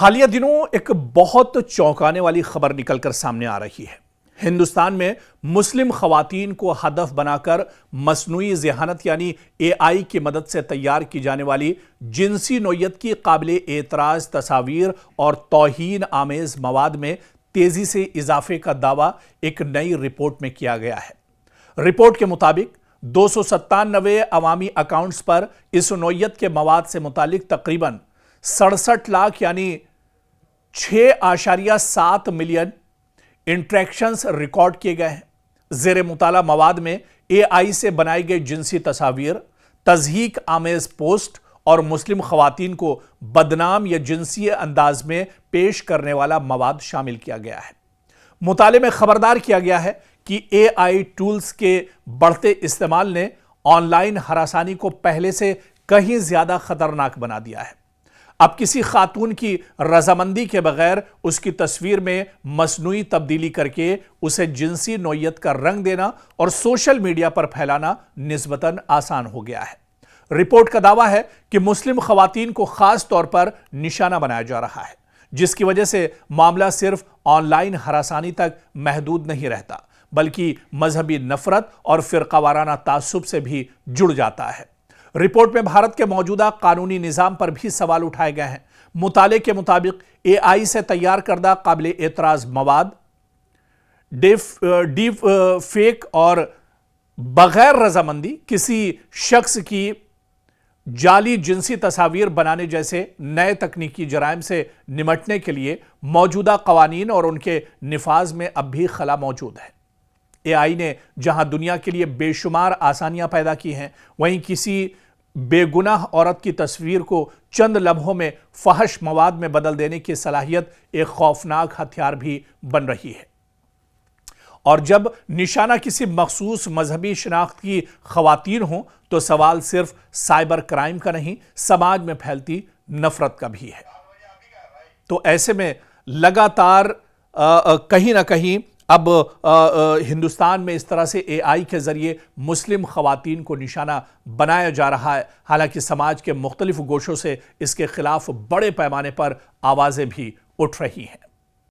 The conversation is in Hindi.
हालिया दिनों एक बहुत चौंकाने वाली खबर निकलकर सामने आ रही है। हिंदुस्तान में मुस्लिम खवातीन को हदफ बनाकर मसनूई ज़िहानत यानी एआई की मदद से तैयार की जाने वाली जिनसी नौयत की काबिल एतराज़ तस्वीर और तौहीन आमेज मवाद में तेजी से इजाफे का दावा एक नई रिपोर्ट में किया गया है। रिपोर्ट के मुताबिक 297 अवामी अकाउंट्स पर इस नौयत के मवाद से मुतालिक तकरीबन 67 लाख यानी 6.7 मिलियन इंट्रैक्शंस रिकॉर्ड किए गए हैं। जेर मुताला मवाद में एआई से बनाई गई जिनसी तस्वीर, तज़हीक आमेज पोस्ट और मुस्लिम खवातीन को बदनाम या जिनसी अंदाज में पेश करने वाला मवाद शामिल किया गया है। मुताले में खबरदार किया गया है कि एआई टूल्स के बढ़ते इस्तेमाल ने ऑनलाइन हरासानी को पहले से कहीं ज्यादा खतरनाक बना दिया है। अब किसी खातून की रजामंदी के बगैर उसकी तस्वीर में मसनूई तब्दीली करके उसे जिनसी नौयत का रंग देना और सोशल मीडिया पर फैलाना निस्बतन आसान हो गया है। रिपोर्ट का दावा है कि मुस्लिम खवातीन को खास तौर पर निशाना बनाया जा रहा है, जिसकी वजह से मामला सिर्फ ऑनलाइन हरासानी तक महदूद नहीं रहता, बल्कि मजहबी नफरत और फिरकावाराना तासुब से भी जुड़ जाता है। रिपोर्ट में भारत के मौजूदा कानूनी निज़ाम पर भी सवाल उठाए गए हैं। मुताले के मुताबिक एआई से तैयार करदा काबिल एतराज़ मवाद, डीप फेक और बगैर रजामंदी किसी शख्स की जाली जिनसी तस्वीर बनाने जैसे नए तकनीकी जराइम से निमटने के लिए मौजूदा कवानीन और उनके निफाज में अब भी खला मौजूद है। एआई ने जहां दुनिया के लिए बेशुमार आसानियां पैदा की हैं, वहीं किसी बेगुनाह औरत की तस्वीर को चंद लम्हों में फहश मवाद में बदल देने की सलाहियत एक खौफनाक हथियार भी बन रही है। और जब निशाना किसी मखसूस मजहबी शनाख्त की खवातीन हो तो सवाल सिर्फ साइबर क्राइम का नहीं, समाज में फैलती नफरत का भी है। तो ऐसे में लगातार कहीं ना कहीं अब हिंदुस्तान में इस तरह से एआई के जरिए मुस्लिम खवातीन को निशाना बनाया जा रहा है। हालांकि समाज के मुख्तलिफ गोशों से इसके खिलाफ बड़े पैमाने पर आवाजें भी उठ रही हैं।